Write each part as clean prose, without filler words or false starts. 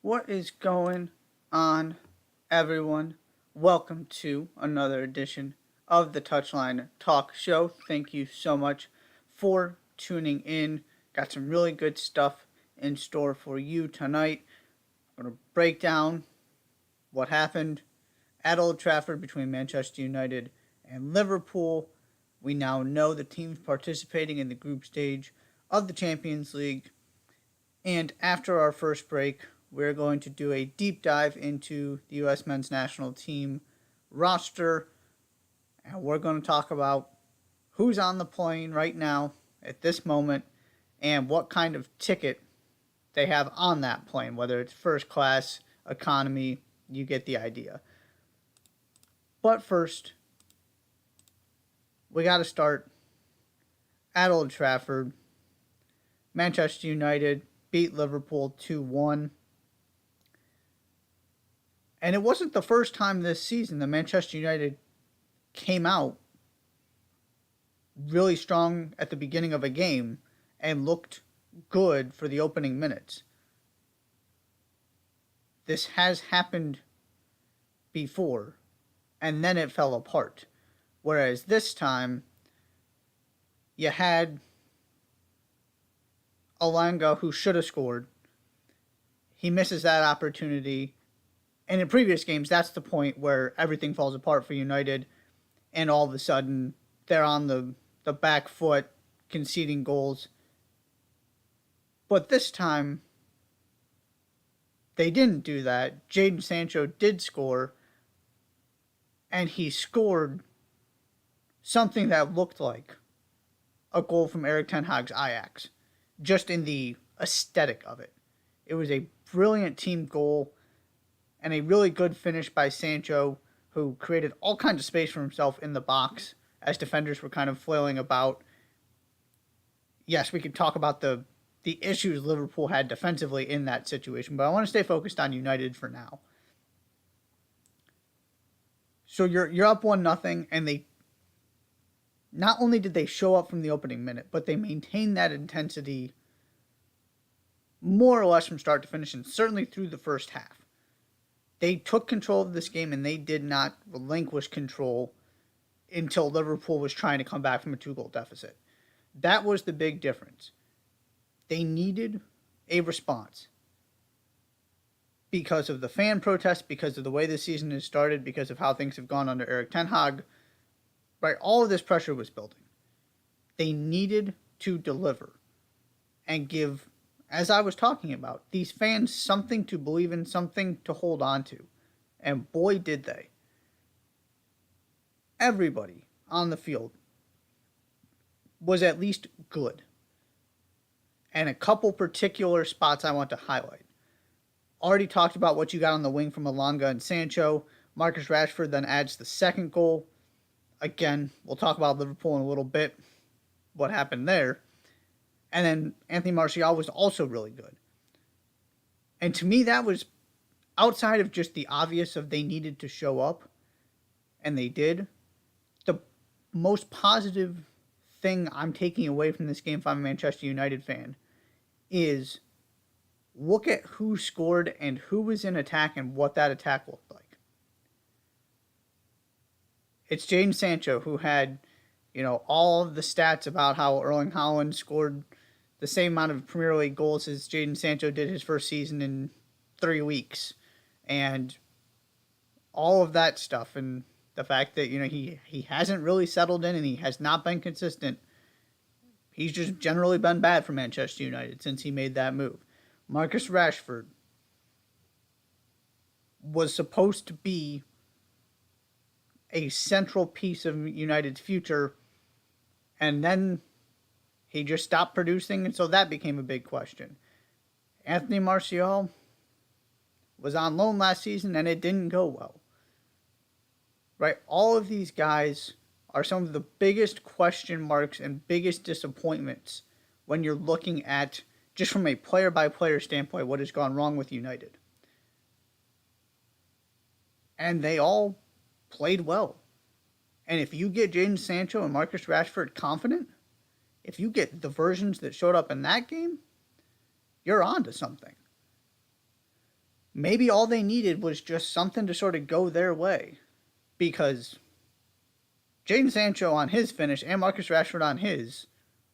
What is going on, everyone? Welcome to another edition of the Touchline Talk Show. Thank you so much for tuning in. Got some really good stuff in store for you tonight. I'm going to break down what happened at Old Trafford between Manchester United and Liverpool. We now know the teams participating in the group stage of the Champions League. And after our first break, we're going to do a deep dive into the U.S. men's national team roster. And we're going to talk about who's on the plane right now at this moment and what kind of ticket they have on that plane, whether it's first class, economy, you get the idea. But first, we got to start at Old Trafford. Manchester United beat Liverpool 2-1. And it wasn't the first time this season that Manchester United came out really strong at the beginning of a game and looked good for the opening minutes. This has happened before, and then it fell apart. Whereas this time, you had Alanga, who should have scored. He misses that opportunity. And in previous games, that's the point where everything falls apart for United, and all of a sudden, they're on the back foot, conceding goals. But this time, they didn't do that. Jadon Sancho did score, and he scored something that looked like a goal from Erik ten Hag's Ajax, just in the aesthetic of it. It was a brilliant team goal and a really good finish by Sancho, who created all kinds of space for himself in the box as defenders were kind of flailing about. Yes, we could talk about the issues Liverpool had defensively in that situation, but I want to stay focused on United for now. So you're up 1-0, and they not only did they show up from the opening minute, but they maintained that intensity more or less from start to finish, and certainly through the first half. They took control of this game, and they did not relinquish control until Liverpool was trying to come back from a 2-goal deficit. That was the big difference. They needed a response because of the fan protests, because of the way the season has started, because of how things have gone under Erik ten Hag. Right, all of this pressure was building. They needed to deliver and give, as I was talking about, these fans something to believe in, something to hold on to. And boy, did they. Everybody on the field was at least good. And a couple particular spots I want to highlight. Already talked about what you got on the wing from Alanga and Sancho. Marcus Rashford then adds the second goal. Again, we'll talk about Liverpool in a little bit, what happened there. And then Anthony Martial was also really good. And to me, that was outside of just the obvious of they needed to show up, and they did. The most positive thing I'm taking away from this game if I'm a Manchester United fan is look at who scored and who was in attack and what that attack looked like. It's Jadon Sancho, who had, all of the stats about how Erling Haaland scored the same amount of Premier League goals as Jadon Sancho did his first season in 3 weeks. And all of that stuff, and the fact that, he hasn't really settled in and he has not been consistent. He's just generally been bad for Manchester United since he made that move. Marcus Rashford was supposed to be a central piece of United's future, and then he just stopped producing, and so that became a big question. Anthony Martial was on loan last season, and it didn't go well. Right? All of these guys are some of the biggest question marks and biggest disappointments when you're looking at, just from a player-by-player standpoint, what has gone wrong with United. And they all played well. And if you get Jadon Sancho and Marcus Rashford confident, if you get the versions that showed up in that game, you're on to something. maybe all they needed was just something to sort of go their way. Because Jadon Sancho on his finish and Marcus Rashford on his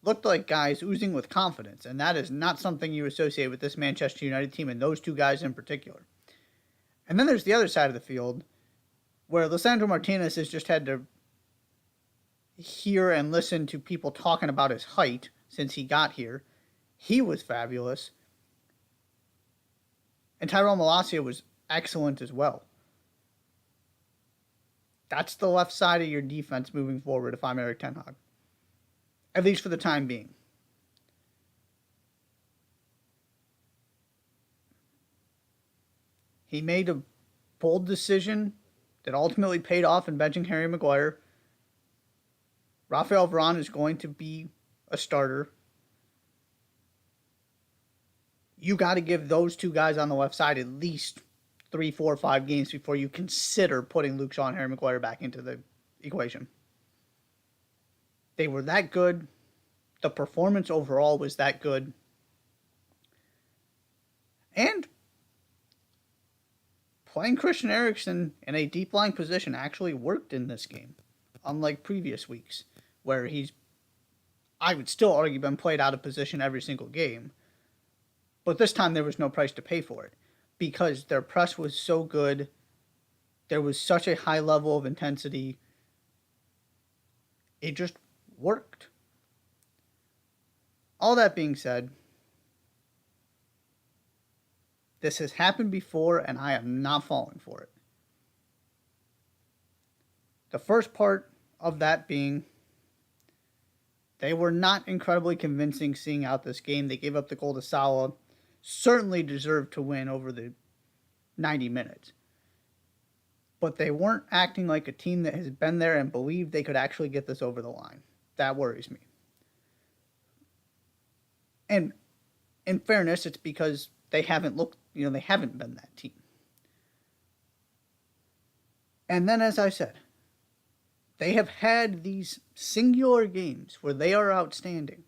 looked like guys oozing with confidence, and that is not something you associate with this Manchester United team and those two guys in particular. And then there's the other side of the field where Lisandro Martinez has just had to hear and listen to people talking about his height since he got here. He was fabulous. And Tyrell Malacia was excellent as well. That's the left side of your defense moving forward if I'm Erik Ten Hag. At least for the time being. He made a bold decision that ultimately paid off in benching Harry Maguire. Rafael Varane is going to be a starter. You got to give those two guys on the left side at least 3, 4, 5 games before you consider putting Luke Shaw and Harry Maguire back into the equation. They were that good. The performance overall was that good. And playing Christian Eriksen in a deep lying position actually worked in this game, unlike previous weeks, where he's, I would still argue, been played out of position every single game. But this time there was no price to pay for it because their press was so good. There was such a high level of intensity. It just worked. All that being said, this has happened before and I am not falling for it. The first part of that being they were not incredibly convincing seeing out this game. They gave up the goal to Salah. Certainly deserved to win over the 90 minutes. But they weren't acting like a team that has been there and believed they could actually get this over the line. That worries me. And in fairness, it's because they haven't they haven't been that team. And then, as I said, they have had these singular games where they are outstanding.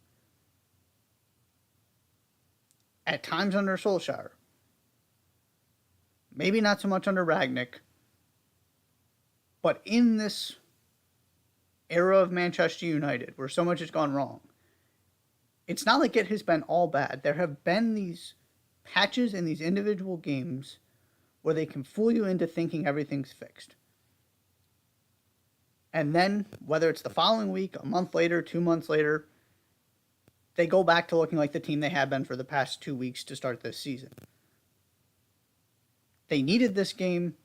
At times under Solskjaer. Maybe not so much under Rangnick. But in this era of Manchester United, where so much has gone wrong, it's not like it has been all bad. There have been these patches in these individual games where they can fool you into thinking everything's fixed. And then, whether it's the following week, a month later, 2 months later, they go back to looking like the team they have been for the past 2 weeks to start this season. They needed this game.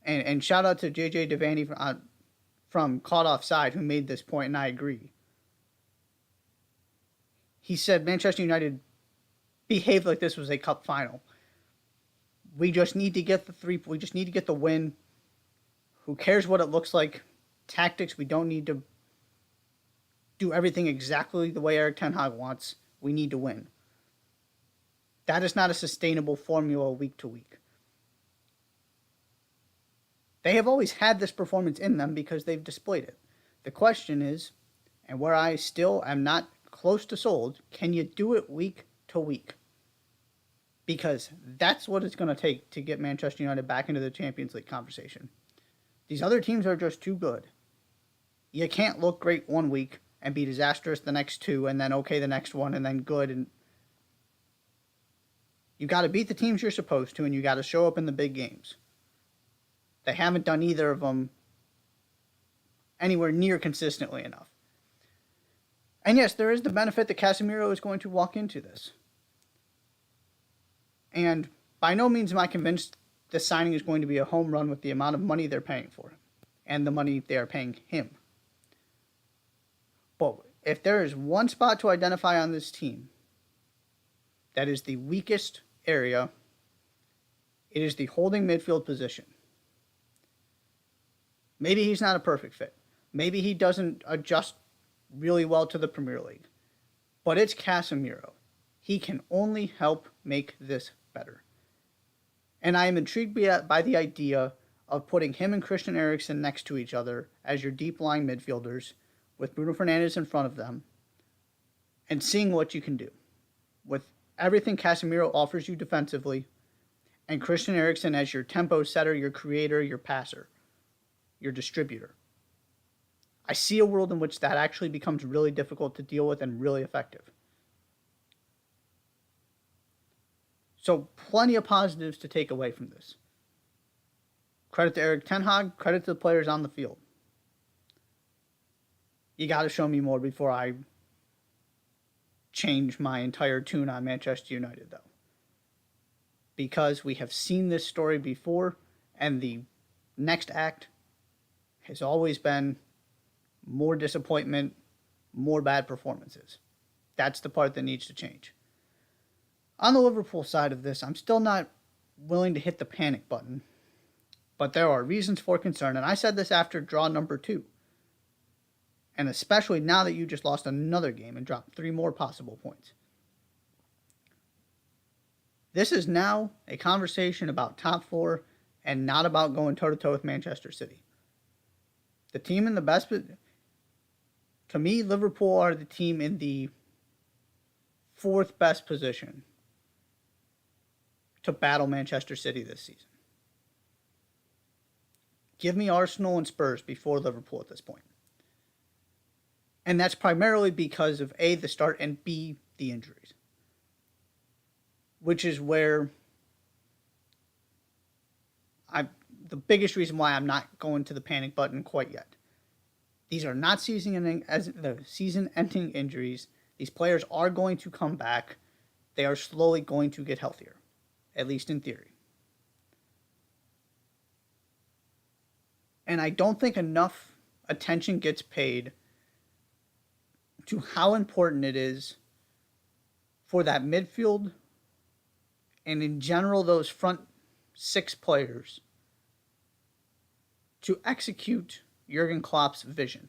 And shout out to JJ Devaney from Caught Offside who made this point, and I agree. He said Manchester United behaved like this was a cup final. We just need to get we just need to get the win. Who cares what it looks like? Tactics, we don't need to do everything exactly the way Erik Ten Hag wants. We need to win. That is not a sustainable formula week to week. They have always had this performance in them because they've displayed it. The question is, and where I still am not close to sold, can you do it week to week? Because that's what it's going to take to get Manchester United back into the Champions League conversation. These other teams are just too good. You can't look great one week and be disastrous the next two, and then okay the next one, and then good. And you got to beat the teams you're supposed to, and you got to show up in the big games. They haven't done either of them anywhere near consistently enough. And yes, there is the benefit that Casemiro is going to walk into this. And by no means am I convinced this signing is going to be a home run with the amount of money they're paying for him and the money they are paying him. But if there is one spot to identify on this team that is the weakest area, it is the holding midfield position. Maybe he's not a perfect fit. Maybe he doesn't adjust really well to the Premier League. But it's Casemiro. He can only help make this better. And I am intrigued by the idea of putting him and Christian Eriksen next to each other as your deep-lying midfielders with Bruno Fernandes in front of them and seeing what you can do. With everything Casemiro offers you defensively, and Christian Eriksen as your tempo setter, your creator, your passer, your distributor. I see a world in which that actually becomes really difficult to deal with and really effective. So plenty of positives to take away from this. Credit to Erik Ten Hag, credit to the players on the field. You got to show me more before I change my entire tune on Manchester United, though. Because we have seen this story before, and the next act has always been more disappointment, more bad performances. That's the part that needs to change. On the Liverpool side of this, I'm still not willing to hit the panic button, but there are reasons for concern, and I said this after draw number 2. And especially now that you just lost another game and dropped 3 more possible points. This is now a conversation about top 4 and not about going toe-to-toe with Manchester City. The team in the best... To me, Liverpool are the team in the 4th best position to battle Manchester City this season. Give me Arsenal and Spurs before Liverpool at this point. And that's primarily because of A, the start, and B, the injuries. Which is where the biggest reason why I'm not going to the panic button quite yet. These are not season-ending injuries. These players are going to come back. They are slowly going to get healthier, at least in theory. And I don't think enough attention gets paid to how important it is for that midfield and in general those front 6 players to execute Jurgen Klopp's vision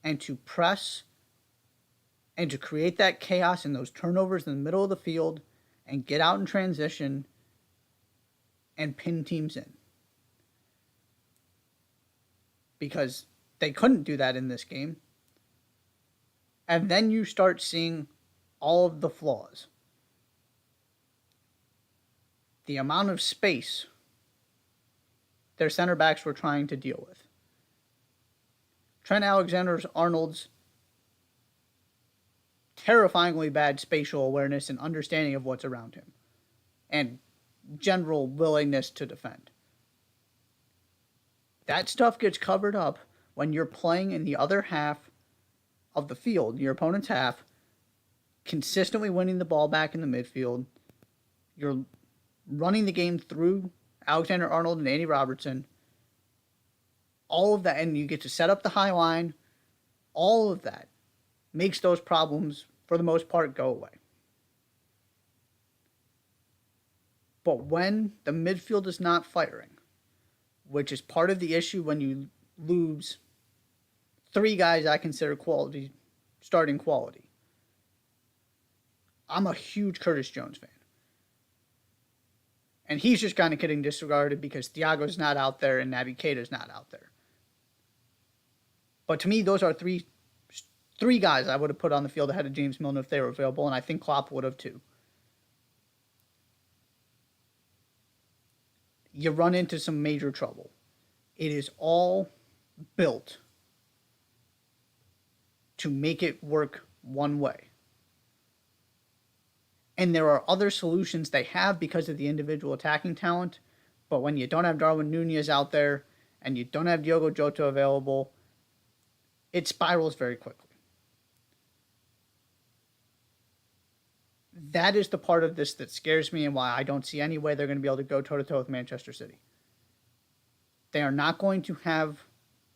and to press and to create that chaos and those turnovers in the middle of the field and get out in transition and pin teams in. Because they couldn't do that in this game. And then you start seeing all of the flaws. The amount of space their center backs were trying to deal with. Trent Alexander-Arnold's terrifyingly bad spatial awareness and understanding of what's around him. And general willingness to defend. That stuff gets covered up when you're playing in the other half of the field, your opponent's half, consistently winning the ball back in the midfield. You're running the game through Alexander-Arnold and Andy Robertson. All of that, and you get to set up the high line. All of that makes those problems, for the most part, go away. But when the midfield is not firing, which is part of the issue when you lose 3 guys I consider quality, starting quality. I'm a huge Curtis Jones fan. And he's just kind of getting disregarded because Thiago's not out there and Naby Keita's not out there. But to me, those are three guys I would have put on the field ahead of James Milner if they were available, and I think Klopp would have too. You run into some major trouble. It is all built to make it work one way. And there are other solutions they have because of the individual attacking talent, but when you don't have Darwin Nunez out there and you don't have Diogo Jota available, it spirals very quickly. That is the part of this that scares me and why I don't see any way they're going to be able to go toe-to-toe with Manchester City. They are not going to have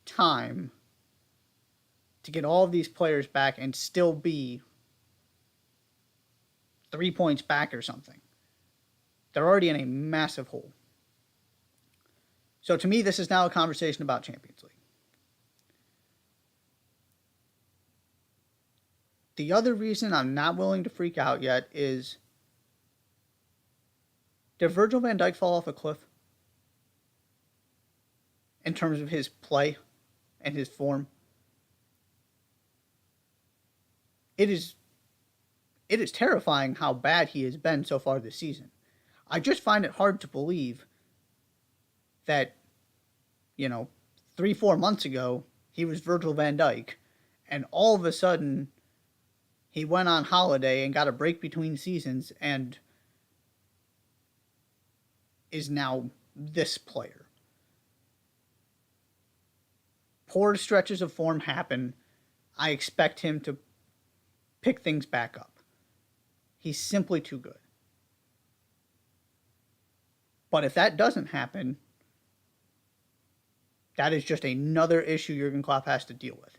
time to get all of these players back and still be 3 points back or something. They're already in a massive hole. So to me, this is now a conversation about Champions League. The other reason I'm not willing to freak out yet is, did Virgil van Dijk fall off a cliff in terms of his play and his form? It is terrifying how bad he has been so far this season. I just find it hard to believe that, you know, 3, 4 months ago, he was Virgil van Dijk, and all of a sudden, he went on holiday and got a break between seasons and is now this player. Poor stretches of form happen. I expect him to pick things back up. He's simply too good. But if that doesn't happen, that is just another issue Jurgen Klopp has to deal with.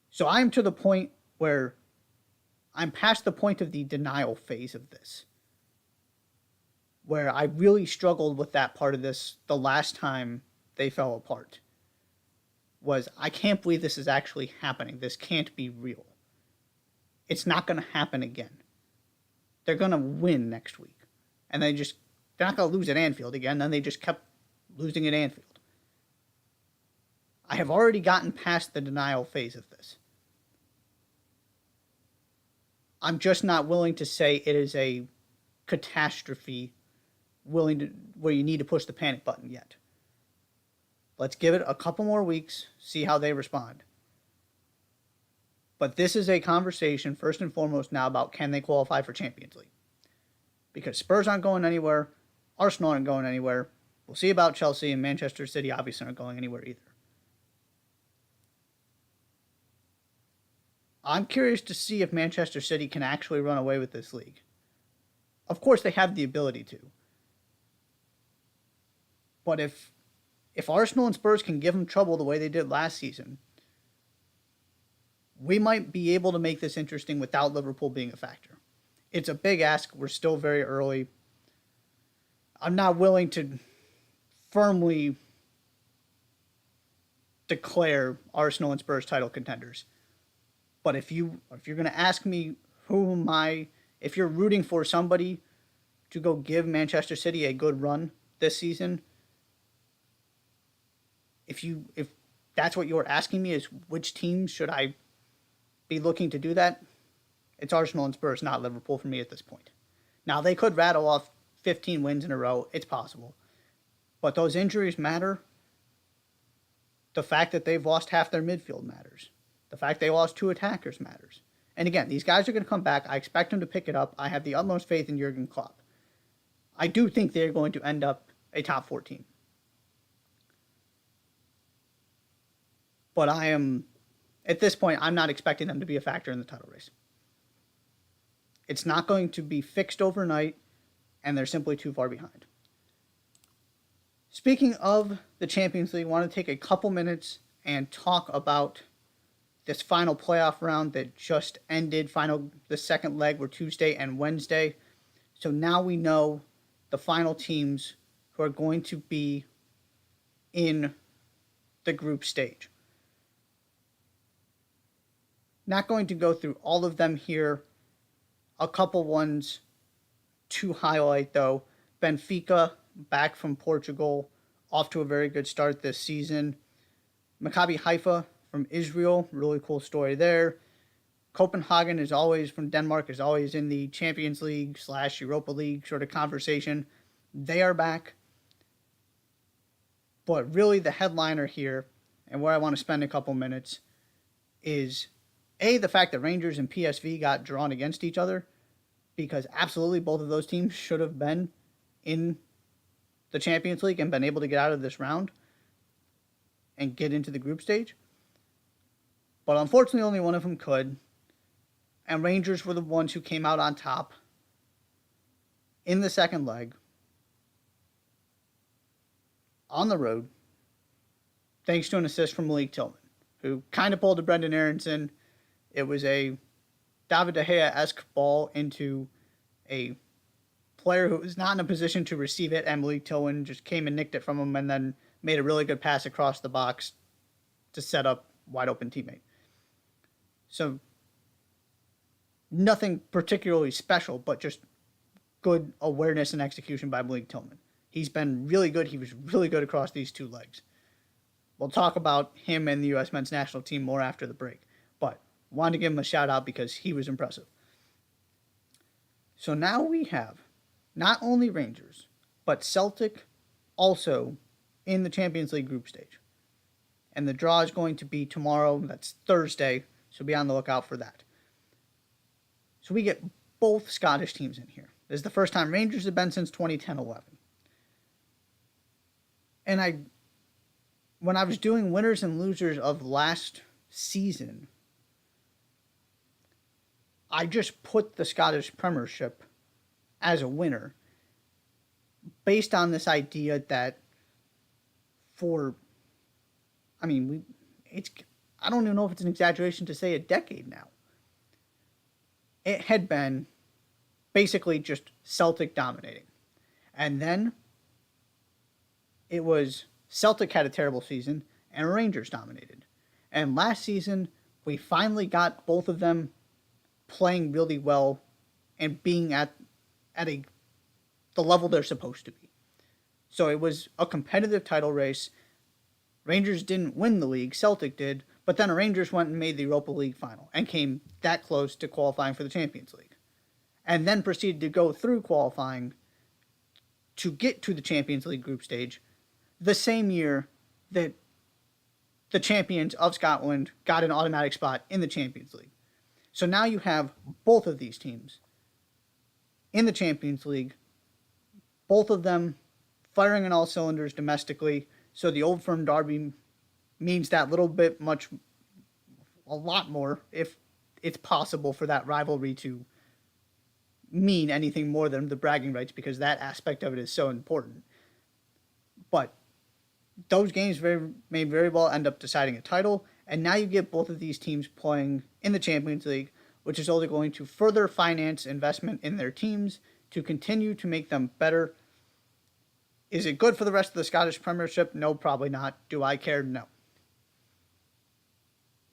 So I'm to the point where I'm past the point of the denial phase of this, where I really struggled with that part of this the last time they fell apart. Was I can't believe this is actually happening. This can't be real. It's not going to happen again. They're going to win next week. And they're not going to lose at Anfield again. Then they just kept losing at Anfield. I have already gotten past the denial phase of this. I'm just not willing to say it is a catastrophe where you need to push the panic button yet. Let's give it a couple more weeks, see how they respond. But this is a conversation, first and foremost, now about can they qualify for Champions League. Because Spurs aren't going anywhere, Arsenal aren't going anywhere. We'll see about Chelsea, and Manchester City obviously aren't going anywhere either. I'm curious to see if Manchester City can actually run away with this league. Of course, they have the ability to. But if Arsenal and Spurs can give them trouble the way they did last season, we might be able to make this interesting without Liverpool being a factor. It's a big ask. We're still very early. I'm not willing to firmly declare Arsenal and Spurs title contenders. But if you're going to ask me if you're rooting for somebody to go give Manchester City a good run this season, if that's what you're asking me is which team should I be looking to do that, it's Arsenal and Spurs, not Liverpool for me at this point. Now, they could rattle off 15 wins in a row. It's possible. But those injuries matter. The fact that they've lost half their midfield matters. The fact they lost 2 attackers matters. And again, these guys are going to come back. I expect them to pick it up. I have the utmost faith in Jurgen Klopp. I do think they're going to end up a top 4 team. But at this point, I'm not expecting them to be a factor in the title race. It's not going to be fixed overnight, and they're simply too far behind. Speaking of the Champions League, I want to take a couple minutes and talk about this final playoff round that just ended. The second leg were Tuesday and Wednesday. So now we know the final teams who are going to be in the group stage. Not going to go through all of them here. A couple ones to highlight, though. Benfica, back from Portugal, off to a very good start this season. Maccabi Haifa from Israel, really cool story there. Copenhagen from Denmark, is always in the Champions League / Europa League sort of conversation. They are back. But really the headliner here, and where I want to spend a couple minutes, is the fact that Rangers and PSV got drawn against each other, because absolutely both of those teams should have been in the Champions League and been able to get out of this round and get into the group stage. But unfortunately, only one of them could. And Rangers were the ones who came out on top in the second leg on the road, thanks to an assist from Malik Tillman, who kind of pulled a Brendan Aronson. It was a David De Gea-esque ball into a player who was not in a position to receive it, and Malik Tillman just came and nicked it from him and then made a really good pass across the box to set up wide open teammate. So nothing particularly special, but just good awareness and execution by Malik Tillman. He's been really good. He was really good across these 2 legs. We'll talk about him and the U.S. men's national team more after the break, but wanted to give him a shout out because he was impressive. So now we have not only Rangers, but Celtic also in the Champions League group stage. And the draw is going to be tomorrow. That's Thursday, so be on the lookout for that. So we get both Scottish teams in here. This is the first time Rangers have been since 2010-11. And when I was doing winners and losers of last season, I just put the Scottish Premiership as a winner based on this idea that I don't even know if it's an exaggeration to say a decade now, it had been basically just Celtic dominating. And then it was Celtic had a terrible season and Rangers dominated. And last season, we finally got both of them playing really well and being at the level they're supposed to be. So it was a competitive title race. Rangers didn't win the league, Celtic did, but then Rangers went and made the Europa League final and came that close to qualifying for the Champions League. And then proceeded to go through qualifying to get to the Champions League group stage the same year that the champions of Scotland got an automatic spot in the Champions League. So now you have both of these teams in the Champions League, both of them firing on all cylinders domestically. So the Old Firm derby means that a lot more, if it's possible for that rivalry to mean anything more than the bragging rights, because that aspect of it is so important. But those games may very well end up deciding a title, and now you get both of these teams playing in the Champions League, which is only going to further finance investment in their teams to continue to make them better. Is it good for the rest of the Scottish Premiership? No, probably not. Do I care? No.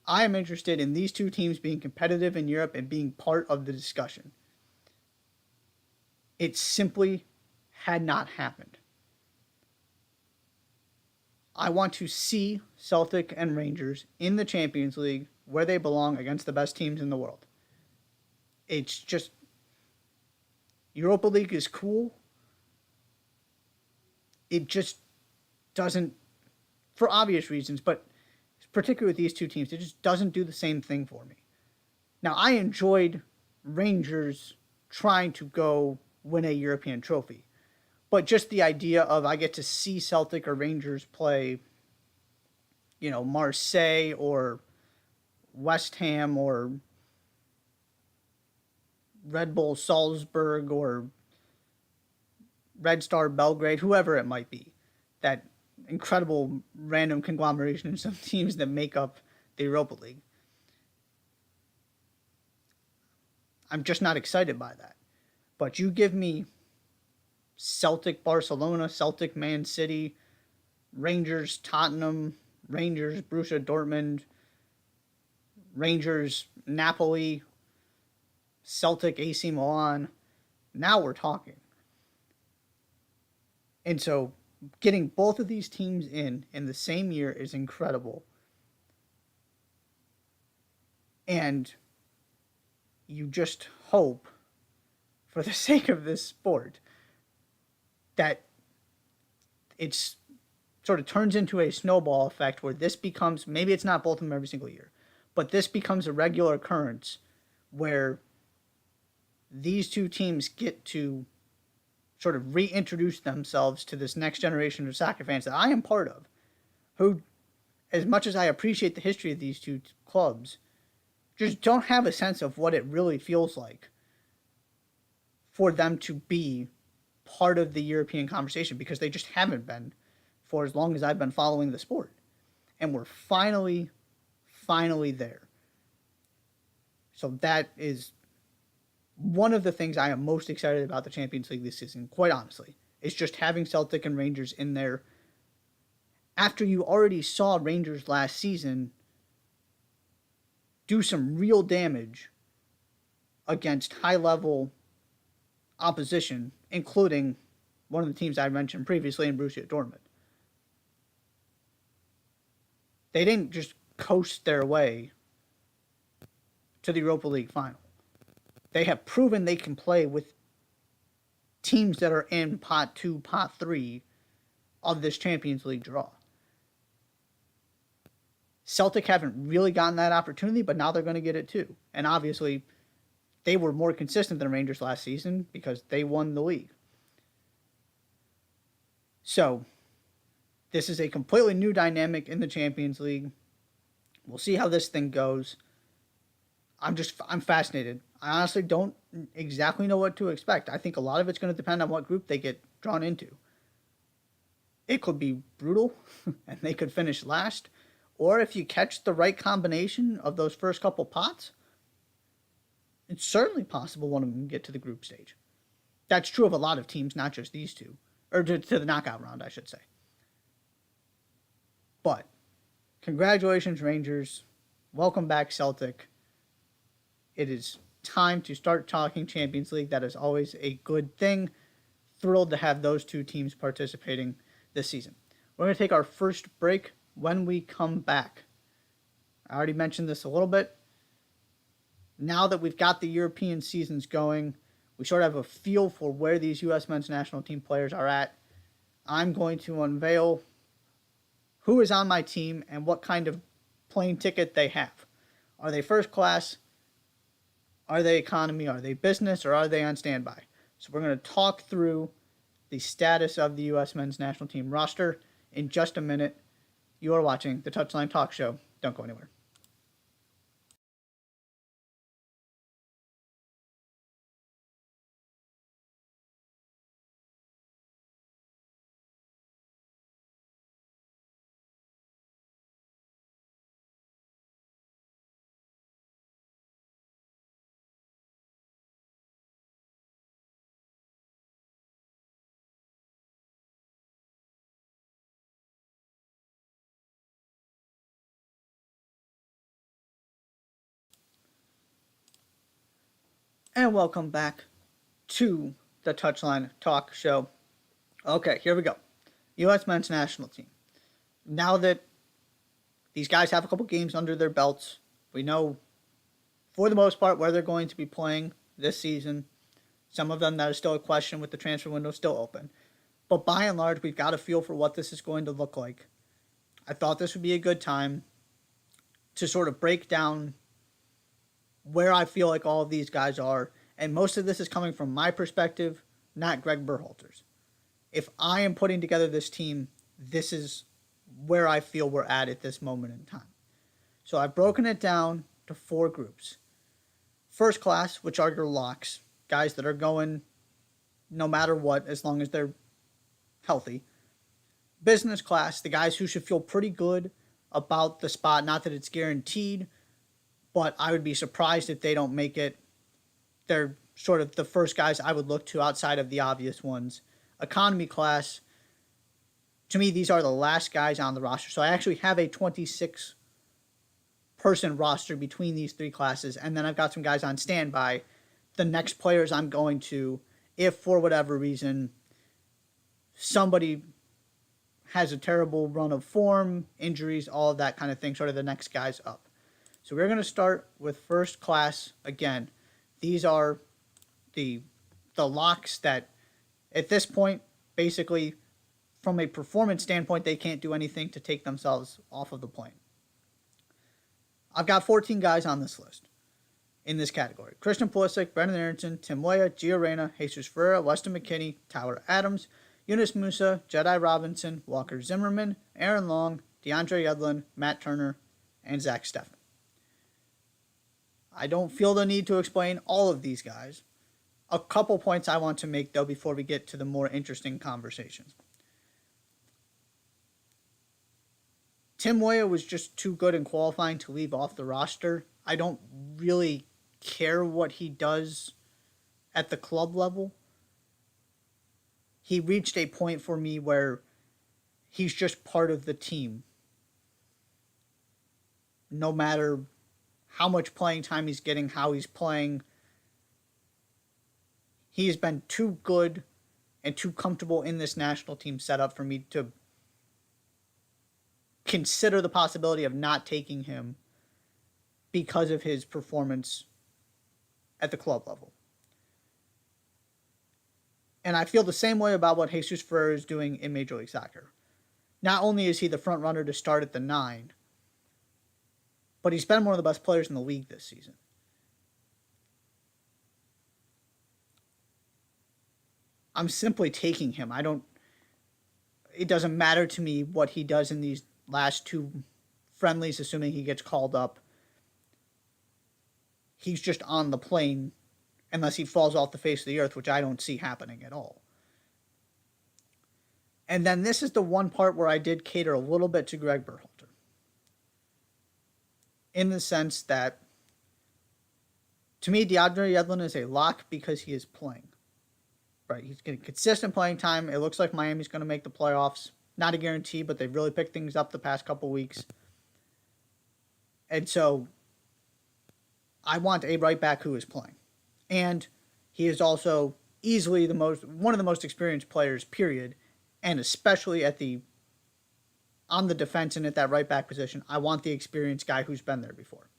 I am interested in these two teams being competitive in Europe and being part of the discussion. It simply had not happened. I want to see Celtic and Rangers in the Champions League where they belong against the best teams in the world. It's just, Europa League is cool. It just doesn't, for obvious reasons, but particularly with these two teams, it just doesn't do the same thing for me. Now, I enjoyed Rangers trying to go win a European trophy, but just the idea of I get to see Celtic or Rangers play, Marseille or West Ham or Red Bull Salzburg or Red Star Belgrade, whoever it might be, that incredible random conglomeration of some teams that make up the Europa League. I'm just not excited by that. But you give me Celtic Barcelona, Celtic Man City, Rangers Tottenham, Rangers Borussia Dortmund, Rangers Napoli, Celtic AC Milan. Now we're talking. And so getting both of these teams in the same year is incredible. And you just hope, for the sake of this sport, that it's sort of turns into a snowball effect where this becomes, maybe it's not both of them every single year, but this becomes a regular occurrence where these two teams get to sort of reintroduce themselves to this next generation of soccer fans that I am part of, who, as much as I appreciate the history of these two clubs, just don't have a sense of what it really feels like for them to be part of the European conversation, because they just haven't been for as long as I've been following the sport. And we're finally there. So that is one of the things I am most excited about the Champions League this season, quite honestly. Is just having Celtic and Rangers in there. After you already saw Rangers last season do some real damage against high-level opposition, including one of the teams I mentioned previously in Borussia Dortmund. They didn't just coast their way to the Europa League final. They have proven they can play with teams that are in pot 2, pot 3 of this Champions League draw. Celtic haven't really gotten that opportunity, but now they're going to get it too. And obviously, they were more consistent than Rangers last season because they won the league. So, this is a completely new dynamic in the Champions League. We'll see how this thing goes. I'm fascinated. I honestly don't exactly know what to expect. I think a lot of it's going to depend on what group they get drawn into. It could be brutal, and they could finish last. Or if you catch the right combination of those first couple pots, it's certainly possible one of them can get to the group stage. That's true of a lot of teams, not just these two. Or to the knockout round, I should say. But, congratulations, Rangers. Welcome back, Celtic. It is time to start talking Champions League. That is always a good thing. Thrilled to have those two teams participating this season. We're going to take our first break. When we come back, I already mentioned this a little bit. Now that we've got the European seasons going, we sort of have a feel for where these U.S. men's national team players are at. I'm going to unveil who is on my team and what kind of plane ticket they have. Are they first class? Are they economy? Are they business? Or are they on standby? So we're going to talk through the status of the U.S. men's national team roster in just a minute. You are watching the Touchline Talk Show. Don't go anywhere. And welcome back to the Touchline Talk Show. Okay, here we go. U.S. men's national team. Now that these guys have a couple games under their belts, we know for the most part where they're going to be playing this season. Some of them that is still a question with the transfer window still open. But by and large, we've got a feel for what this is going to look like. I thought this would be a good time to sort of break down where I feel like all of these guys are. And most of this is coming from my perspective, not Greg Berhalter's. If I am putting together this team, this is where I feel we're at this moment in time. So I've broken it down to 4 groups. First class, which are your locks, guys that are going no matter what, as long as they're healthy. Business class, the guys who should feel pretty good about the spot. Not that it's guaranteed, but I would be surprised if they don't make it. They're sort of the first guys I would look to outside of the obvious ones. Economy class, to me, these are the last guys on the roster. So I actually have a 26-person roster between these 3 classes, and then I've got some guys on standby. The next players I'm going to, if for whatever reason somebody has a terrible run of form, injuries, all of that kind of thing, sort of the next guys up. So we're going to start with first class. Again, these are the locks that at this point, basically, from a performance standpoint, they can't do anything to take themselves off of the plane. I've got 14 guys on this list in this category. Christian Pulisic, Brendan Aronson, Tim Weah, Gio Reyna, Jesus Ferreira, Weston McKennie, Tyler Adams, Yunus Musa, Jedi Robinson, Walker Zimmerman, Aaron Long, DeAndre Yedlin, Matt Turner, and Zach Steffen. I don't feel the need to explain all of these guys. A couple points I want to make, though, before we get to the more interesting conversations. Tim Weah was just too good in qualifying to leave off the roster. I don't really care what he does at the club level. He reached a point for me where he's just part of the team. No matter how much playing time he's getting, how he's playing, he has been too good and too comfortable in this national team setup for me to consider the possibility of not taking him because of his performance at the club level. And I feel the same way about what Jesus Ferreira is doing in Major League Soccer. Not only is he the front runner to start at the 9, but he's been one of the best players in the league this season. I'm simply taking him. It doesn't matter to me what he does in these last 2 friendlies, assuming he gets called up. He's just on the plane unless he falls off the face of the earth, which I don't see happening at all. And then this is the one part where I did cater a little bit to Greg Berhalter. In the sense that, to me, DeAndre Yedlin is a lock because he is playing. Right, he's getting consistent playing time. It looks like Miami's going to make the playoffs. Not a guarantee, but they've really picked things up the past couple weeks. And so, I want a right back who is playing. And he is also easily one of the most experienced players, period. And especially on the defense and at that right back position, I want the experienced guy who's been there before.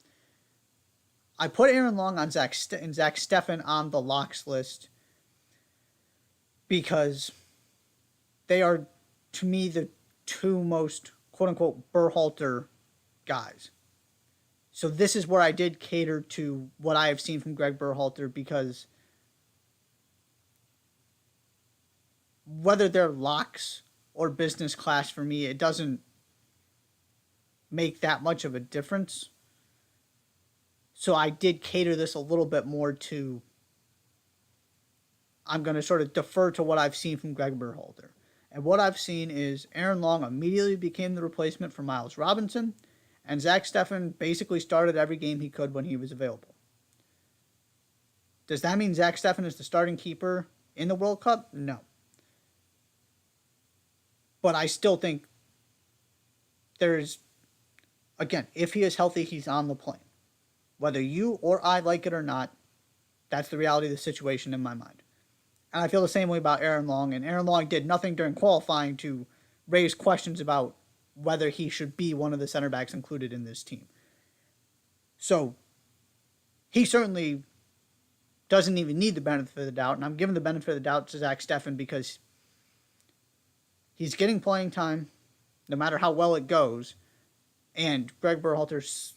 I put Aaron Long and Zach Steffen on the locks list because they are, to me, the 2 most quote-unquote Berhalter guys. So this is where I did cater to what I have seen from Greg Berhalter, because whether they're locks or business class for me, it doesn't make that much of a difference. So I did cater this a little bit more to, I'm going to sort of defer to what I've seen from Greg Berhalter. And what I've seen is Aaron Long immediately became the replacement for Miles Robinson, and Zach Steffen basically started every game he could when he was available. Does that mean Zach Steffen is the starting keeper in the World Cup? No. But I still think again, if he is healthy, he's on the plane. Whether you or I like it or not, that's the reality of the situation in my mind. And I feel the same way about Aaron Long. And Aaron Long did nothing during qualifying to raise questions about whether he should be one of the center backs included in this team. So he certainly doesn't even need the benefit of the doubt. And I'm giving the benefit of the doubt to Zach Steffen because he's getting playing time no matter how well it goes. And Greg Berhalter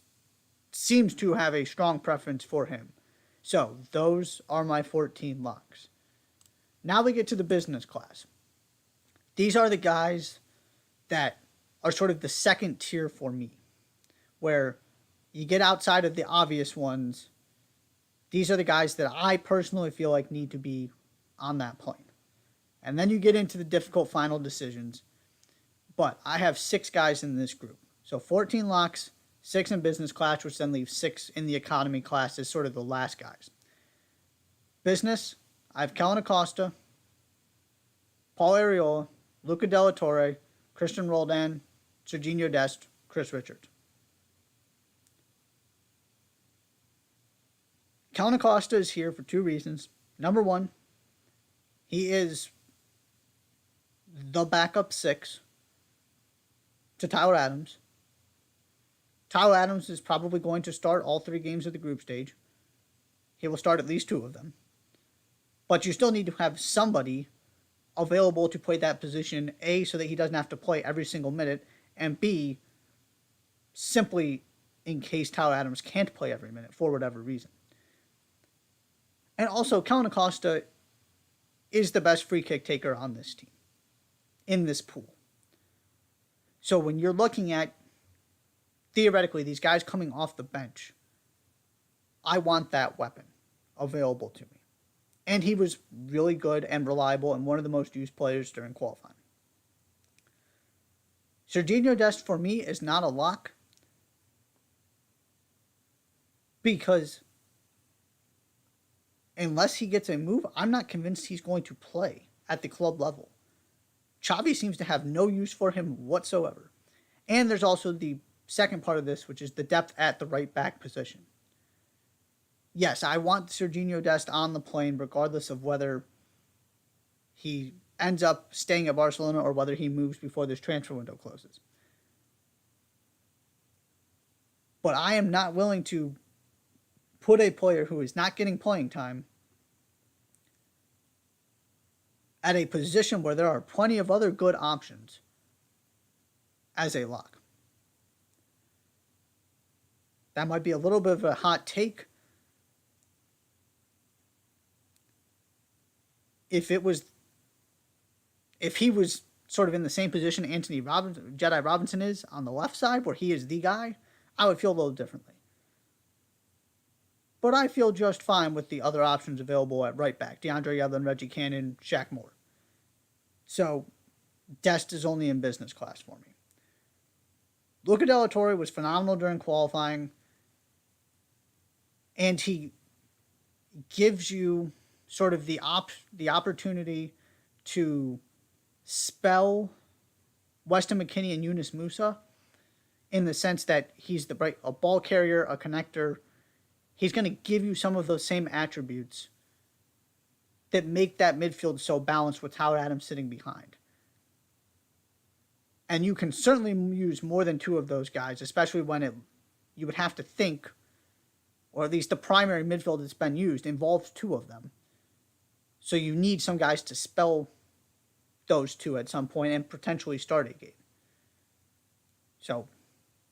seems to have a strong preference for him. So those are my 14 locks. Now we get to the business class. These are the guys that are sort of the second tier for me, where you get outside of the obvious ones. These are the guys that I personally feel like need to be on that plane. And then you get into the difficult final decisions. But I have 6 guys in this group. So 14 locks, 6 in business class, which then leaves 6 in the economy class as sort of the last guys. Business, I have Kellen Acosta, Paul Arriola, Luca De La Torre, Christian Roldan, Serginho Dest, Chris Richards. Kellen Acosta is here for 2 reasons. Number 1, he is the backup 6 to Tyler Adams. Tyler Adams is probably going to start all 3 games of the group stage. He will start at least 2 of them. But you still need to have somebody available to play that position, A, so that he doesn't have to play every single minute, and B, simply in case Tyler Adams can't play every minute for whatever reason. And also, Kellen Acosta is the best free kick taker on this team, in this pool. So when you're looking at, theoretically, these guys coming off the bench, I want that weapon available to me. And he was really good and reliable and one of the most used players during qualifying. Serginho Dest, for me, is not a lock because unless he gets a move, I'm not convinced he's going to play at the club level. Xavi seems to have no use for him whatsoever. And there's also the second part of this, which is the depth at the right back position. Yes, I want Serginho Dest on the plane regardless of whether he ends up staying at Barcelona or whether he moves before this transfer window closes. But I am not willing to put a player who is not getting playing time at a position where there are plenty of other good options as a lock. That might be a little bit of a hot take. If he was sort of in the same position Jedi Robinson is on the left side, where he is the guy, I would feel a little differently. But I feel just fine with the other options available at right back: DeAndre Yedlin, Reggie Cannon, Shaq Moore. So Dest is only in business class for me. Luca De La Torre was phenomenal during qualifying, and he gives you sort of the opportunity to spell Weston McKennie and Yunus Musa, in the sense that he's a ball carrier, a connector. He's going to give you some of those same attributes that make that midfield so balanced with Tyler Adams sitting behind. And you can certainly use more than two of those guys, especially when you would have to think, or at least the primary midfield that's been used involves two of them. So you need some guys to spell those two at some point and potentially start a game. So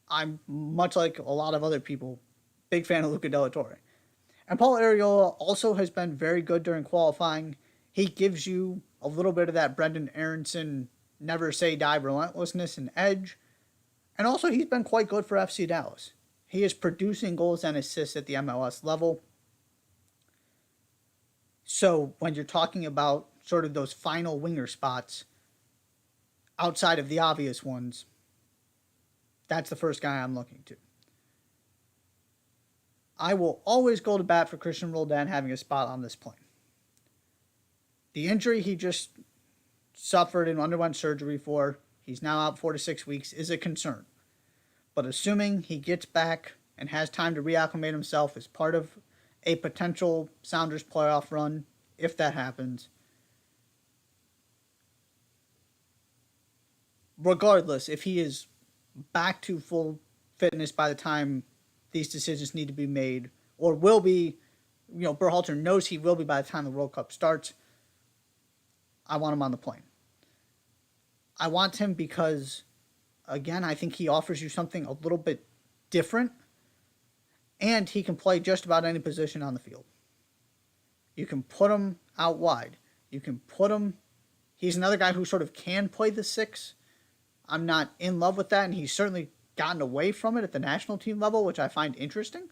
I'm, much like a lot of other people, big fan of Luca De La Torre. And Paul Arriola also has been very good during qualifying. He gives you a little bit of that Brendan Aronson never say die relentlessness and edge. And also he's been quite good for FC Dallas. He is producing goals and assists at the MLS level. So when you're talking about sort of those final winger spots, outside of the obvious ones, that's the first guy I'm looking to. I will always go to bat for Christian Roldan having a spot on this plane. The injury he just suffered and underwent surgery for, he's now out 4 to 6 weeks, is a concern. But assuming he gets back and has time to reacclimate himself as part of a potential Sounders playoff run, if that happens, regardless, if he is back to full fitness by the time these decisions need to be made, or will be, Berhalter knows he will be by the time the World Cup starts, I want him on the plane. I want him because, again, I think he offers you something a little bit different, and he can play just about any position on the field. You can put him out wide. You can put him... He's another guy who sort of can play the 6. I'm not in love with that, and he's certainly gotten away from it at the national team level, which I find interesting.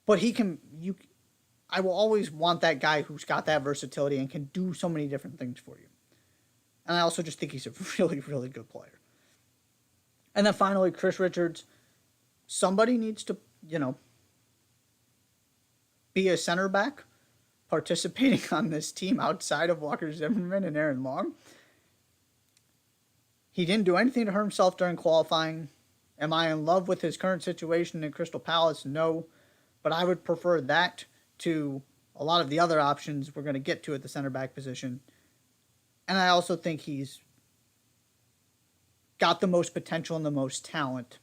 But I will always want that guy who's got that versatility and can do so many different things for you. And I also just think he's a really, really good player. And then finally, Chris Richards. Somebody needs to, be a center back participating on this team outside of Walker Zimmerman and Aaron Long. He didn't do anything to hurt himself during qualifying. Am I in love with his current situation in Crystal Palace? No. But I would prefer that to a lot of the other options we're going to get to at the center back position. And I also think he's got the most potential and the most talent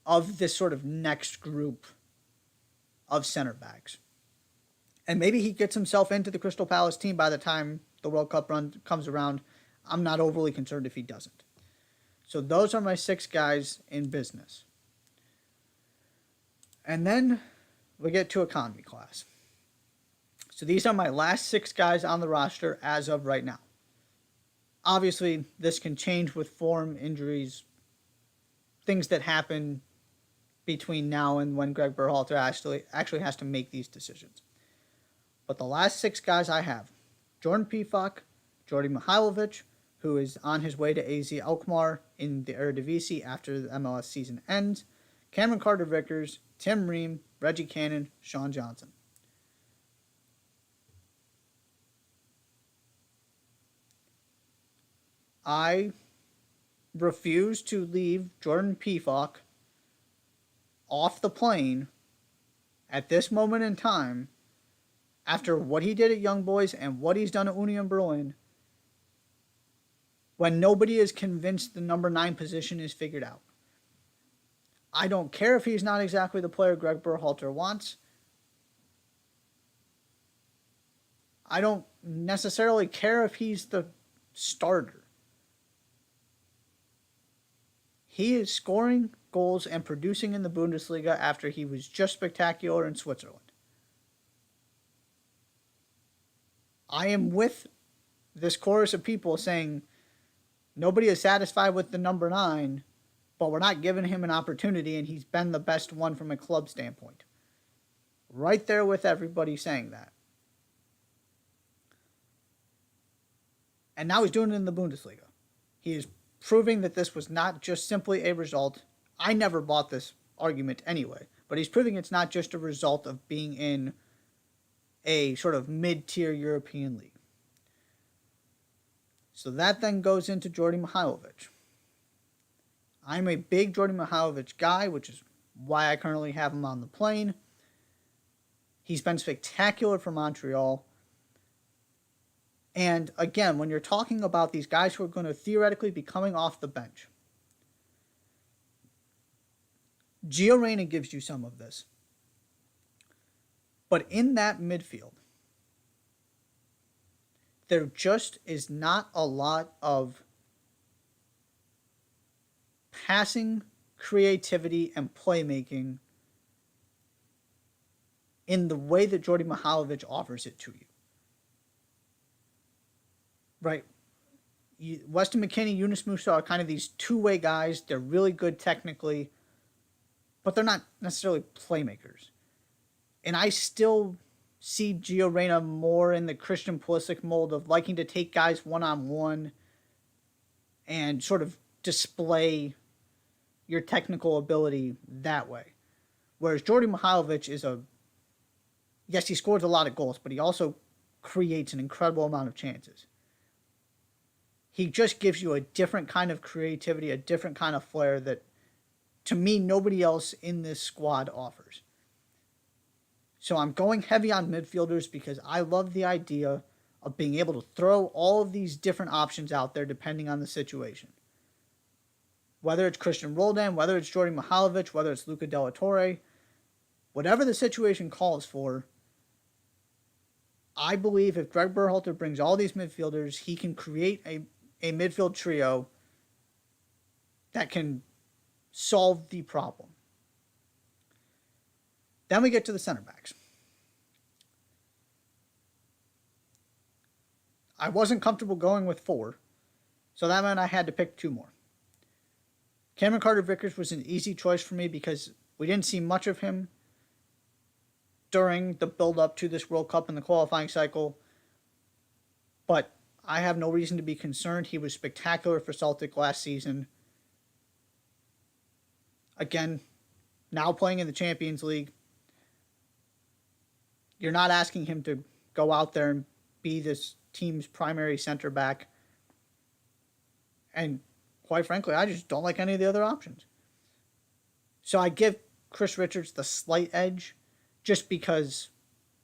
of this sort of next group of center backs. And maybe he gets himself into the Crystal Palace team by the time the World Cup run comes around. I'm not overly concerned if he doesn't. So those are my 6 guys in business. And then we get to economy class. So these are my last 6 guys on the roster as of right now. Obviously, this can change with form, injuries, things that happen between now and when Greg Berhalter actually has to make these decisions. But the last 6 guys I have: Jordan Pefok, Jordi Mihailovic, who is on his way to AZ Alkmaar in the Eredivisie after the MLS season ends, Cameron Carter-Vickers, Tim Ream, Reggie Cannon, Sean Johnson. I refuse to leave Jordan Pefok off the plane at this moment in time after what he did at Young Boys and what he's done at Union Berlin, when nobody is convinced the number 9 position is figured out. I don't care if he's not exactly the player Greg Berhalter wants. I don't necessarily care if he's the starter. He is scoring goals and producing in the Bundesliga after he was just spectacular in Switzerland. I am with this chorus of people saying nobody is satisfied with the number 9, but we're not giving him an opportunity, and he's been the best one from a club standpoint. Right there with everybody saying that. And now he's doing it in the Bundesliga. He is proving that this was not just simply a result. I never bought this argument anyway, but he's proving it's not just a result of being in a sort of mid-tier European league. So that then goes into Jordi Mihailovic. I'm a big Jordi Mihailovic guy, which is why I currently have him on the plane. He's been spectacular for Montreal. And again, when you're talking about these guys who are going to theoretically be coming off the bench, Gio Reyna gives you some of this. But in that midfield, there just is not a lot of passing, creativity, and playmaking in the way that Jordi Mihailovic offers it to you. Right? Weston McKennie, Yunus Musa are kind of these two-way guys. They're really good technically, but they're not necessarily playmakers. And I still see Gio Reyna more in the Christian Pulisic mold of liking to take guys one-on-one and sort of display your technical ability that way. Whereas Jordi Mihailovic is yes, he scores a lot of goals, but he also creates an incredible amount of chances. He just gives you a different kind of creativity, a different kind of flair that, to me, nobody else in this squad offers. So I'm going heavy on midfielders because I love the idea of being able to throw all of these different options out there depending on the situation. Whether it's Christian Roldan, whether it's Jordi Mihailovic, whether it's Luca Della Torre, whatever the situation calls for, I believe if Greg Berhalter brings all these midfielders, he can create a midfield trio that can solve the problem. Then we get to the center backs. I wasn't comfortable going with 4, so that meant I had to pick 2 more. Cameron Carter-Vickers was an easy choice for me because we didn't see much of him during the build-up to this World Cup in the qualifying cycle, but I have no reason to be concerned. He was spectacular for Celtic last season. Again, now playing in the Champions League, you're not asking him to go out there and be this team's primary center back. And quite frankly, I just don't like any of the other options. So I give Chris Richards the slight edge just because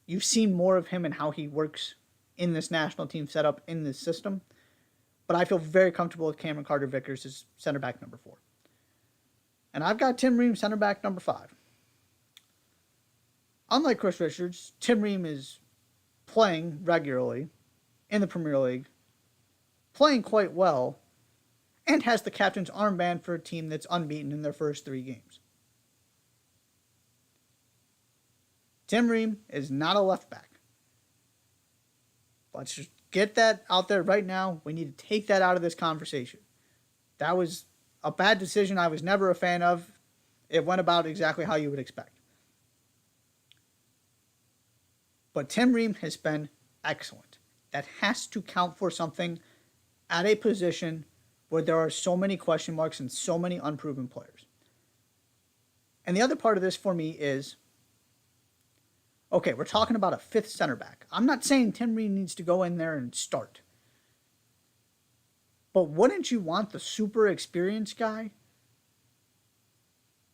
you've seen more of him and how he works in this national team setup in this system. But I feel very comfortable with Cameron Carter-Vickers as center back number 4. And I've got Tim Ream center back number 5. Unlike Chris Richards, Tim Ream is playing regularly in the Premier League, playing quite well, and has the captain's armband for a team that's unbeaten in their first 3 games. Tim Ream is not a left back. Let's just get that out there right now. We need to take that out of this conversation. That was a bad decision I was never a fan of. It went about exactly how you would expect. But Tim Ream has been excellent. That has to count for something at a position where there are so many question marks and so many unproven players. And the other part of this for me is, okay, we're talking about a 5th center back. I'm not saying Tim Ream needs to go in there and start. But wouldn't you want the super experienced guy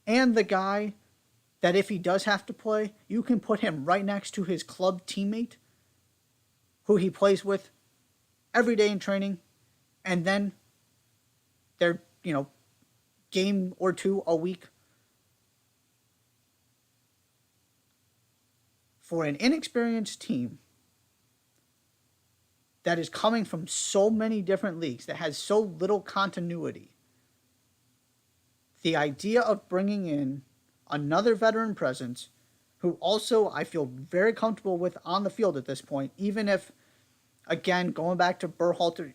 and the guy that if he does have to play, you can put him right next to his club teammate who he plays with every day in training, and then they're, game or 2 a week. For an inexperienced team, that is coming from so many different leagues, that has so little continuity, the idea of bringing in another veteran presence who also I feel very comfortable with on the field at this point, even if, again, going back to Berhalter,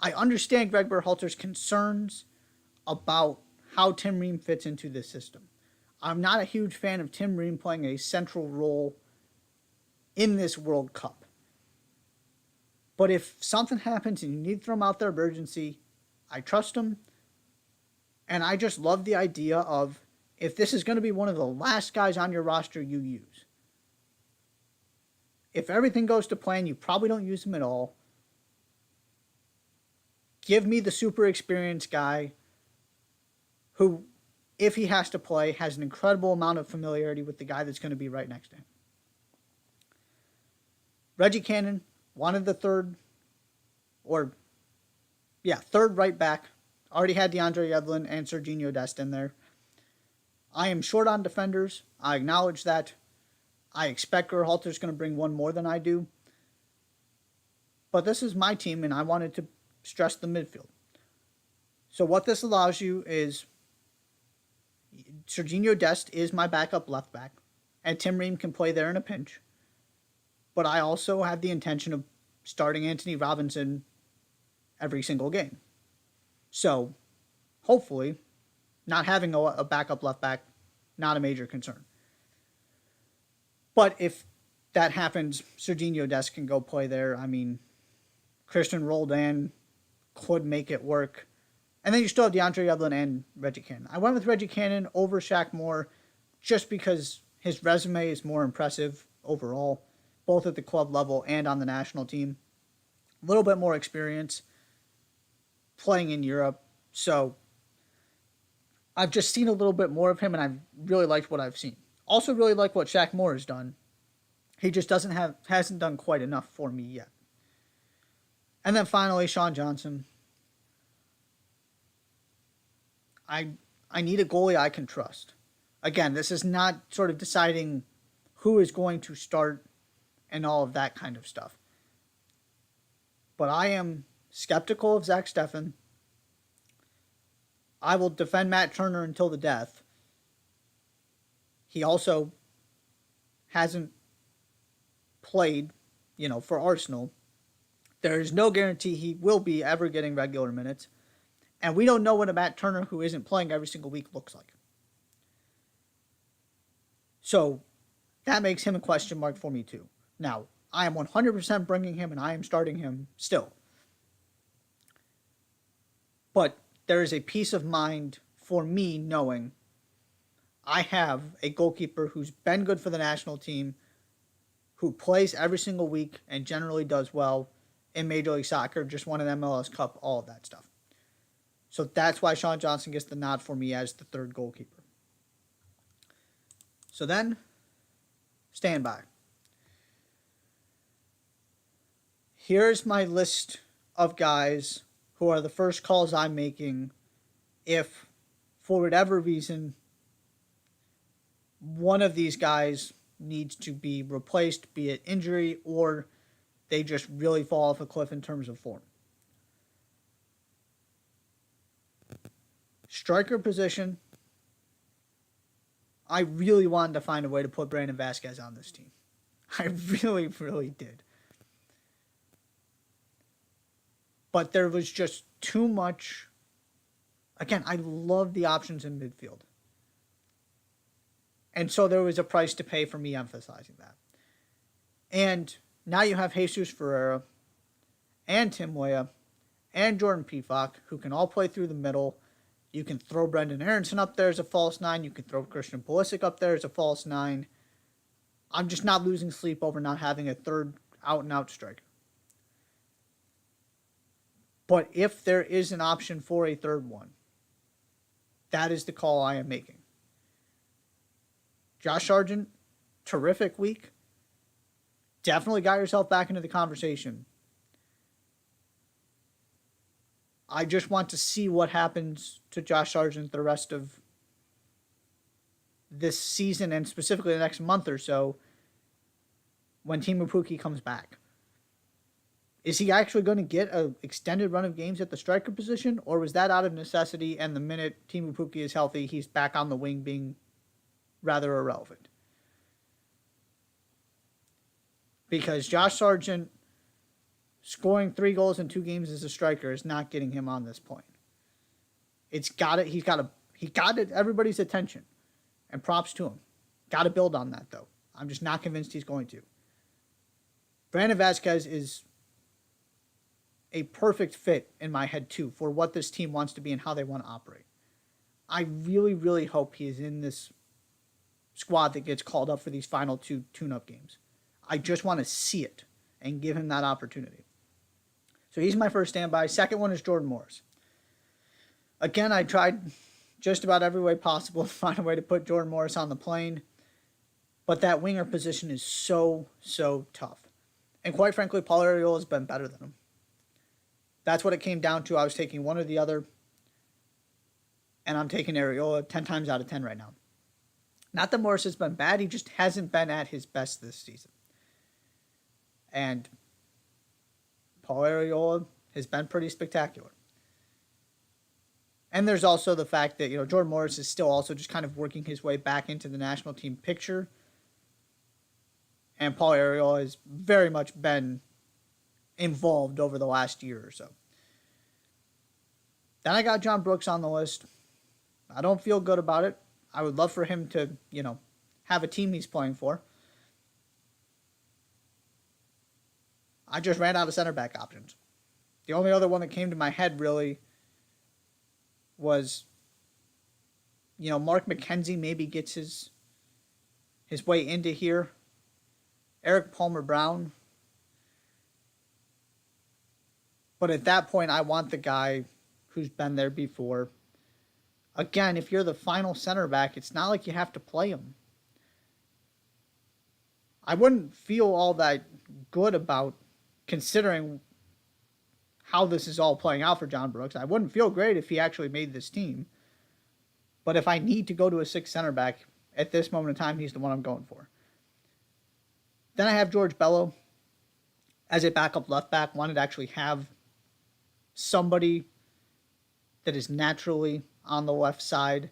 I understand Greg Berhalter's concerns about how Tim Ream fits into this system. I'm not a huge fan of Tim Ream playing a central role in this World Cup. But if something happens and you need to throw him out there of urgency, I trust him. And I just love the idea of, if this is going to be one of the last guys on your roster you use, if everything goes to plan, you probably don't use him at all. Give me the super experienced guy who, if he has to play, has an incredible amount of familiarity with the guy that's going to be right next to him. Reggie Cannon wanted the third right back. Already had DeAndre Yedlin and Serginho Dest in there. I am short on defenders. I acknowledge that. I expect Gerhalter's going to bring one more than I do. But this is my team, and I wanted to stress the midfield. So what this allows you is, Serginho Dest is my backup left back, and Tim Ream can play there in a pinch. But I also have the intention of starting Anthony Robinson every single game. So, hopefully, not having a backup left back, not a major concern. But if that happens, Serginho Dest can go play there. I mean, Christian Roldan could make it work. And then you still have DeAndre Yedlin and Reggie Cannon. I went with Reggie Cannon over Shaq Moore just because his resume is more impressive overall, both at the club level and on the national team. A little bit more experience playing in Europe. So I've just seen a little bit more of him, and I've really liked what I've seen. Also really like what Shaq Moore has done. He just hasn't done quite enough for me yet. And then finally, Sean Johnson. I need a goalie I can trust. Again, this is not sort of deciding who is going to start and all of that kind of stuff. But I am skeptical of Zach Steffen. I will defend Matt Turner until the death. He also hasn't played, for Arsenal. There is no guarantee he will be ever getting regular minutes. And we don't know what a Matt Turner who isn't playing every single week looks like. So that makes him a question mark for me too. Now, I am 100% bringing him, and I am starting him still. But there is a peace of mind for me knowing I have a goalkeeper who's been good for the national team, who plays every single week and generally does well in Major League Soccer, just won an MLS Cup, all of that stuff. So that's why Sean Johnson gets the nod for me as the third goalkeeper. So then, stand by. Here's my list of guys who are the first calls I'm making if, for whatever reason, one of these guys needs to be replaced, be it injury or they just really fall off a cliff in terms of form. Striker position, I really wanted to find a way to put Brandon Vasquez on this team. I really, really did. But there was just too much. Again, I love the options in midfield. And so there was a price to pay for me emphasizing that. And now you have Jesus Ferreira and Tim Weah and Jordan Pefok, who can all play through the middle. You can throw Brendan Aronson up there as a false nine. You can throw Christian Pulisic up there as a false nine. I'm just not losing sleep over not having a third out-and-out striker. But if there is an option for a third one, that is the call I am making. Josh Sargent, terrific week. Definitely got yourself back into the conversation. I just want to see what happens to Josh Sargent the rest of this season and specifically the next month or so when Teemu Pukki comes back. Is he actually going to get an extended run of games at the striker position, or was that out of necessity, and the minute Teemu Pukki is healthy, he's back on the wing being rather irrelevant? Because Josh Sargent scoring 3 goals in 2 games as a striker is not getting him on this point. He got it everybody's attention, and props to him. Got to build on that, though. I'm just not convinced he's going to. Brandon Vasquez is a perfect fit in my head, too, for what this team wants to be and how they want to operate. I really, really hope he is in this squad that gets called up for these final 2 tune-up games. I just want to see it and give him that opportunity. So he's my first standby. Second one is Jordan Morris. Again, I tried just about every way possible to find a way to put Jordan Morris on the plane, but that winger position is so, so tough. And quite frankly, Paul Arriola has been better than him. That's what it came down to. I was taking one or the other, and I'm taking Arriola 10 times out of 10 right now. Not that Morris has been bad, he just hasn't been at his best this season. And Paul Arriola has been pretty spectacular. And there's also the fact that, Jordan Morris is still also just kind of working his way back into the national team picture. And Paul Arriola has very much been involved over the last year or so. Then I got John Brooks on the list. I don't feel good about it. I would love for him to, have a team he's playing for. I just ran out of center back options. The only other one that came to my head really was, Mark McKenzie maybe gets his way into here. Eric Palmer-Brown. But at that point, I want the guy who's been there before. Again, if you're the final center back, it's not like you have to play him. I wouldn't feel all that good about considering how this is all playing out for John Brooks. I wouldn't feel great if he actually made this team. But if I need to go to a 6th center back, at this moment in time, he's the one I'm going for. Then I have George Bello as a backup left back. Wanted to actually have somebody that is naturally on the left side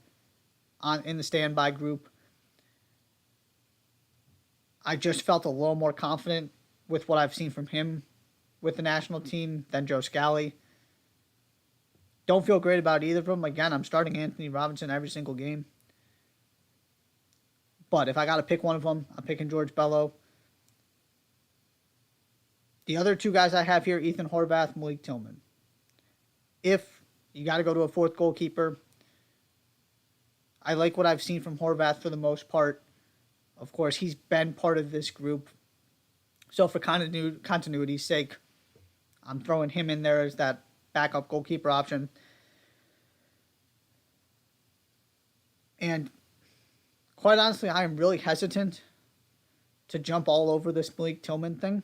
in the standby group. I just felt a little more confident with what I've seen from him with the national team than Joe Scally. Don't feel great about either of them. Again, I'm starting Anthony Robinson every single game. But if I got to pick one of them, I'm picking George Bello. The other 2 guys I have here, Ethan Horvath, Malik Tillman. If you got to go to a 4th goalkeeper, I like what I've seen from Horvath for the most part. Of course, he's been part of this group. So for continuity's sake, I'm throwing him in there as that backup goalkeeper option. And quite honestly, I am really hesitant to jump all over this Malik Tillman thing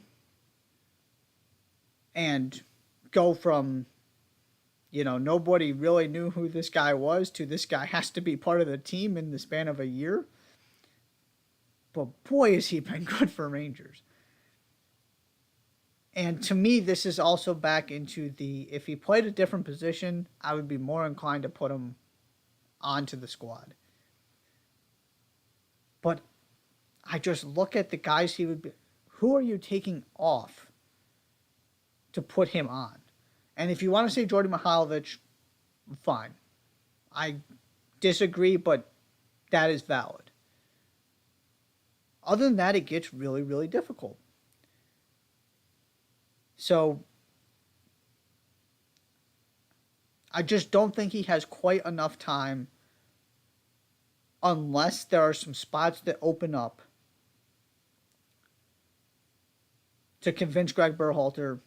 and go from, nobody really knew who this guy was to this guy has to be part of the team in the span of a year. But boy, has he been good for Rangers. And to me, this is also back into if he played a different position, I would be more inclined to put him onto the squad. But I just look at the guys he would be. Who are you taking off to put him on? And if you want to say Jordy Mihailovic, fine. I disagree, but that is valid. Other than that, it gets really, really difficult. So I just don't think he has quite enough time unless there are some spots that open up to convince Greg Berhalter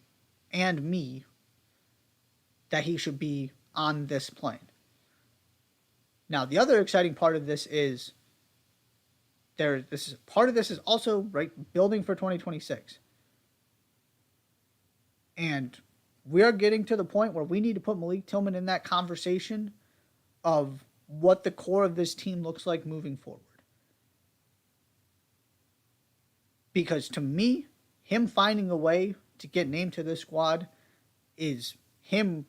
and me that he should be on this plane. Now, the other exciting part of this is part of this is also building for 2026. And we are getting to the point where we need to put Malik Tillman in that conversation of what the core of this team looks like moving forward. Because to me, him finding a way to get named to this squad is him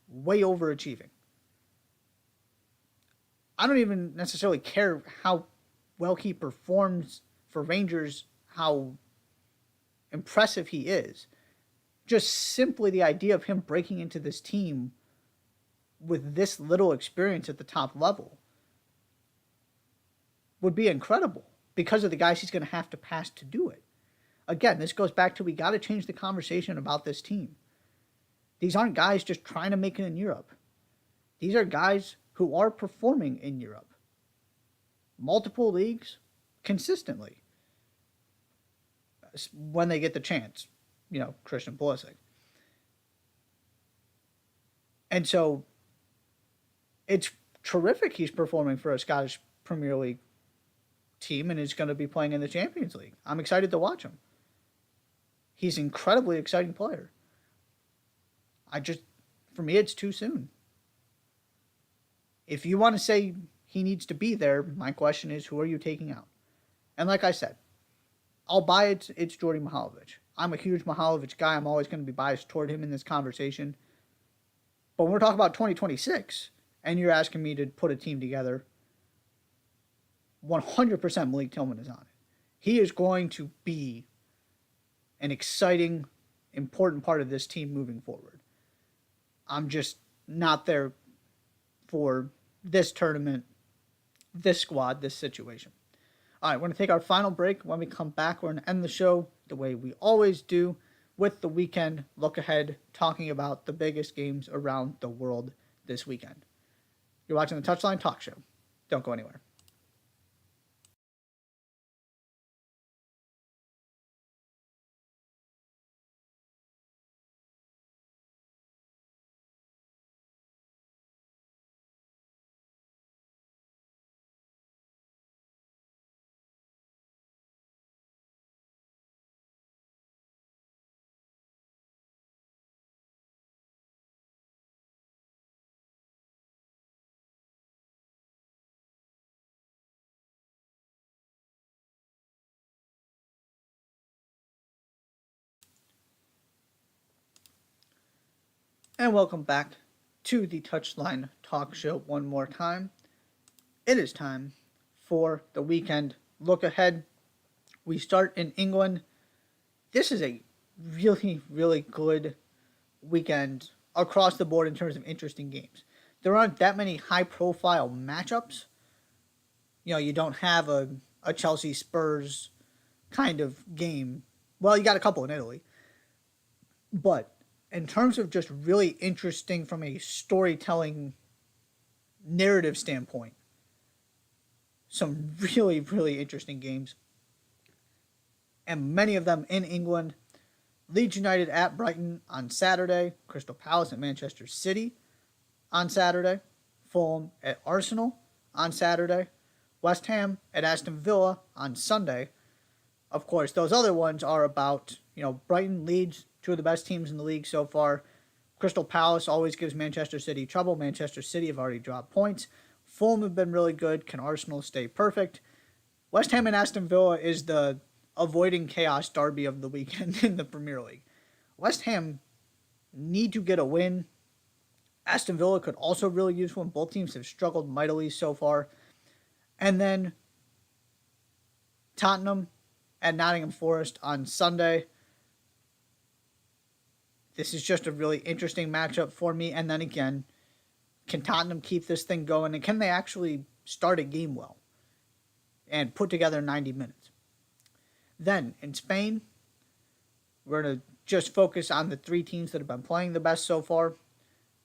way overachieving. I don't even necessarily care how well he performs for Rangers, how impressive he is. Just simply the idea of him breaking into this team with this little experience at the top level would be incredible because of the guys he's going to have to pass to do it. Again, this goes back to we got to change the conversation about this team. These aren't guys just trying to make it in Europe. These are guys who are performing in Europe. Multiple leagues, consistently. When they get the chance. Christian Pulisic. And so, it's terrific he's performing for a Scottish Premier League team and is going to be playing in the Champions League. I'm excited to watch him. He's an incredibly exciting player. For me, it's too soon. If you want to say he needs to be there, my question is, who are you taking out? And like I said, I'll buy it. It's Jordy Mihailovic. I'm a huge Mihailovic guy. I'm always going to be biased toward him in this conversation. But when we're talking about 2026, and you're asking me to put a team together, 100% Malik Tillman is on it. He is going to be an exciting, important part of this team moving forward. I'm just not there for this tournament, this squad, this situation. All right, we're going to take our final break. When we come back, we're going to end the show the way we always do with the weekend look ahead, talking about the biggest games around the world this weekend. You're watching the Touchline Talk Show. Don't go anywhere. And welcome back to the Touchline Talk Show one more time. It is time for the weekend look ahead. We start in England. This is a really, really good weekend across the board in terms of interesting games. There aren't that many high-profile matchups. You don't have a Chelsea Spurs kind of game. Well, you got a couple in Italy. But in terms of just really interesting from a storytelling narrative standpoint, some really, really interesting games. And many of them in England. Leeds United at Brighton on Saturday. Crystal Palace at Manchester City on Saturday. Fulham at Arsenal on Saturday. West Ham at Aston Villa on Sunday. Of course, those other ones are about, Brighton, Leeds, two of the best teams in the league so far. Crystal Palace always gives Manchester City trouble. Manchester City have already dropped points. Fulham have been really good. Can Arsenal stay perfect? West Ham and Aston Villa is the avoiding chaos derby of the weekend in the Premier League. West Ham need to get a win. Aston Villa could also really use one. Both teams have struggled mightily so far. And then Tottenham at Nottingham Forest on Sunday. This is just a really interesting matchup for me. And then again, can Tottenham keep this thing going? And can they actually start a game well and put together 90 minutes? Then, in Spain, we're going to just focus on the three teams that have been playing the best so far.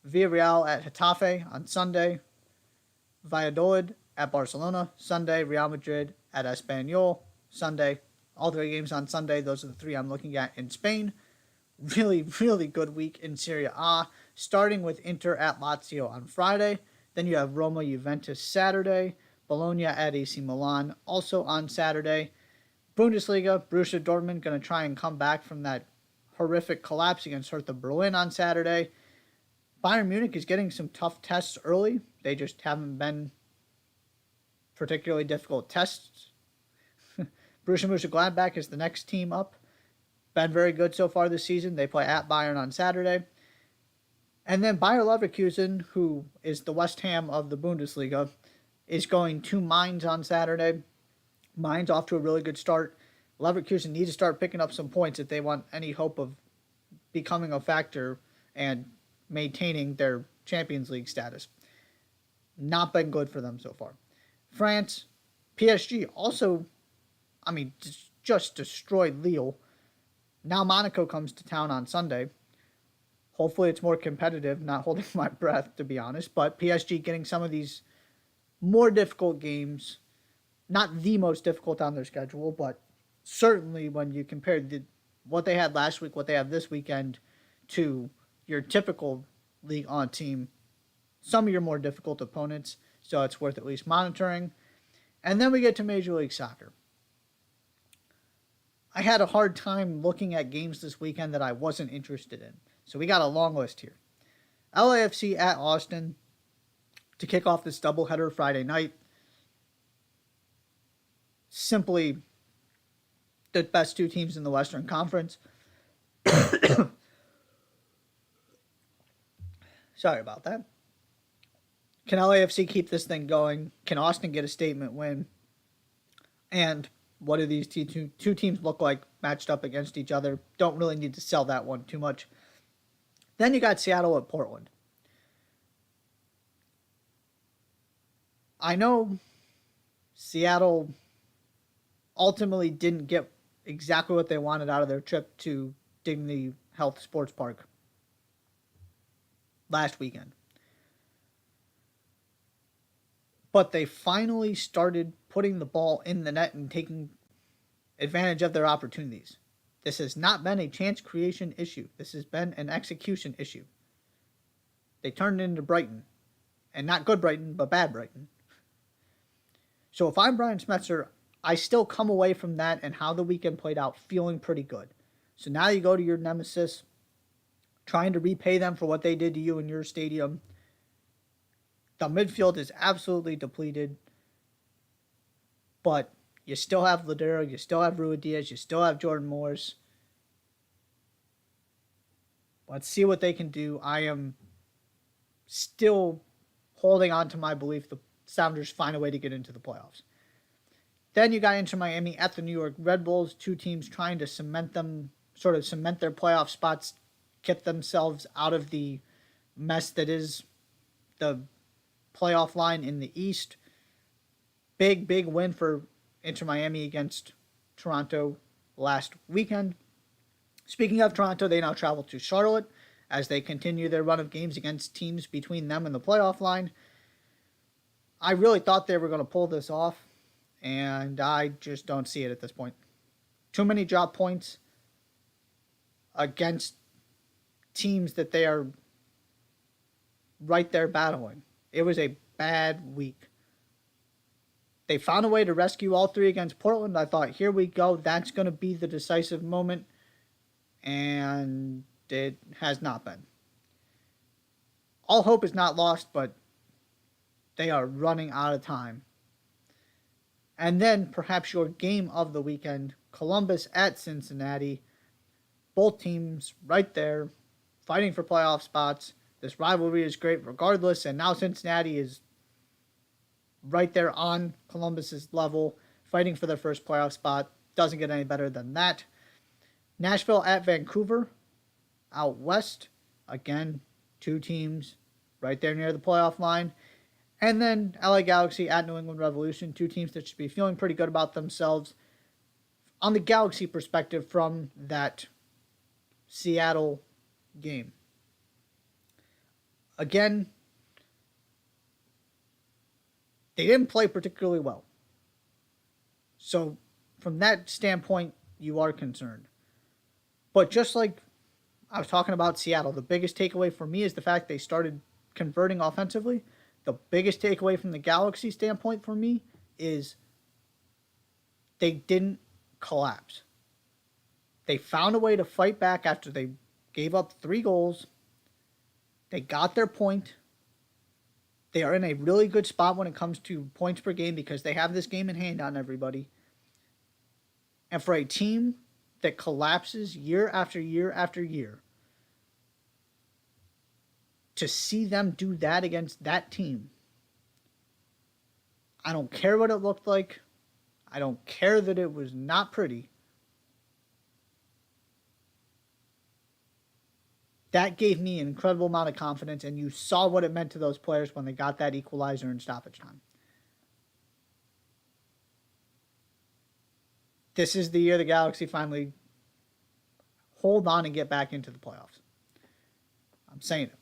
Villarreal at Getafe on Sunday. Valladolid at Barcelona Sunday. Real Madrid at Espanyol Sunday. All three games on Sunday. Those are the three I'm looking at in Spain. Really, really good week in Serie A, starting with Inter at Lazio on Friday. Then you have Roma Juventus Saturday. Bologna at AC Milan also on Saturday. Bundesliga, Borussia Dortmund going to try and come back from that horrific collapse against Hertha Berlin on Saturday. Bayern Munich is getting some tough tests early. They just haven't been particularly difficult tests. Borussia Mönchengladbach is the next team up. Been very good so far this season. They play at Bayern on Saturday. And then Bayer Leverkusen, who is the West Ham of the Bundesliga, is going to Mainz on Saturday. Mainz off to a really good start. Leverkusen need to start picking up some points if they want any hope of becoming a factor and maintaining their Champions League status. Not been good for them so far. France, PSG also, just destroyed Lille. Now Monaco comes to town on Sunday. Hopefully it's more competitive, not holding my breath to be honest, but PSG getting some of these more difficult games, not the most difficult on their schedule, but certainly when you compare what they had last week, what they have this weekend, to your typical League On team, some of your more difficult opponents, so it's worth at least monitoring. And then we get to Major League Soccer. I had a hard time looking at games this weekend that I wasn't interested in. So we got a long list here. LAFC at Austin to kick off this doubleheader Friday night. Simply the best two teams in the Western Conference. Sorry about that. Can LAFC keep this thing going? Can Austin get a statement win? And what do these two teams look like matched up against each other? Don't really need to sell that one too much. Then you got Seattle at Portland. I know Seattle ultimately didn't get exactly what they wanted out of their trip to Dignity Health Sports Park last weekend. But they finally started putting the ball in the net and taking advantage of their opportunities. This has not been a chance creation issue. This has been an execution issue. They turned it into Brighton. And not good Brighton, but bad Brighton. So if I'm Brian Schmetzer, I still come away from that and how the weekend played out feeling pretty good. So now you go to your nemesis, trying to repay them for what they did to you in your stadium. The midfield is absolutely depleted. But you still have Ladero, you still have Ruidíaz, you still have Jordan Morris. Let's see what they can do. I am still holding on to my belief the Sounders find a way to get into the playoffs. Then you got Inter Miami at the New York Red Bulls, two teams trying to cement their playoff spots, get themselves out of the mess that is the playoff line in the East. Big win for Inter Miami against Toronto last weekend. Speaking of Toronto, they now travel to Charlotte as they continue their run of games against teams between them and the playoff line. I really thought they were going to pull this off, and I just don't see it at this point. Too many drop points against teams that they are right there battling. It was a bad week. They found a way to rescue all three against Portland. I thought, here we go. That's going to be the decisive moment. And it has not been. All hope is not lost, but they are running out of time. And then perhaps your game of the weekend, Columbus at Cincinnati. Both teams right there, fighting for playoff spots. This rivalry is great regardless, and now Cincinnati is right there on Columbus's level, fighting for their first playoff spot. Doesn't get any better than that. Nashville at Vancouver, out west. Again, two teams right there near the playoff line. And then LA Galaxy at New England Revolution, two teams that should be feeling pretty good about themselves on the Galaxy perspective from that Seattle game. Again, they didn't play particularly well. So from that standpoint, you are concerned. But just like I was talking about Seattle, the biggest takeaway for me is the fact they started converting offensively. The biggest takeaway from the Galaxy standpoint for me is they didn't collapse. They found a way to fight back after they gave up 3 goals. They got their point. They are in a really good spot when it comes to points per game because they have this game in hand on everybody. And for a team that collapses year after year after year, to see them do that against that team, I don't care what it looked like. I don't care that it was not pretty. That gave me an incredible amount of confidence, and you saw what it meant to those players when they got that equalizer in stoppage time. This is the year the Galaxy finally hold on and get back into the playoffs. I'm saying it.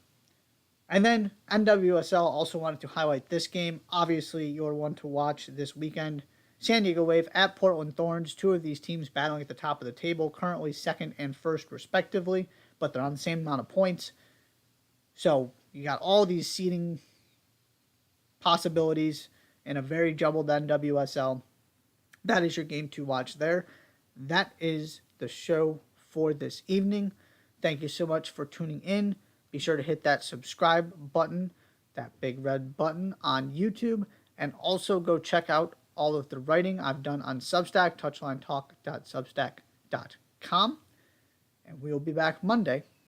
And then NWSL also wanted to highlight this game. Obviously, you're one to watch this weekend. San Diego Wave at Portland Thorns. Two of these teams battling at the top of the table, currently second and first respectively, but they're on the same amount of points. So you got all these seeding possibilities in a very jumbled NWSL. That is your game to watch there. That is the show for this evening. Thank you so much for tuning in. Be sure to hit that subscribe button, that big red button on YouTube, and also go check out all of the writing I've done on Substack, touchlinetalk.substack.com. And we'll be back Monday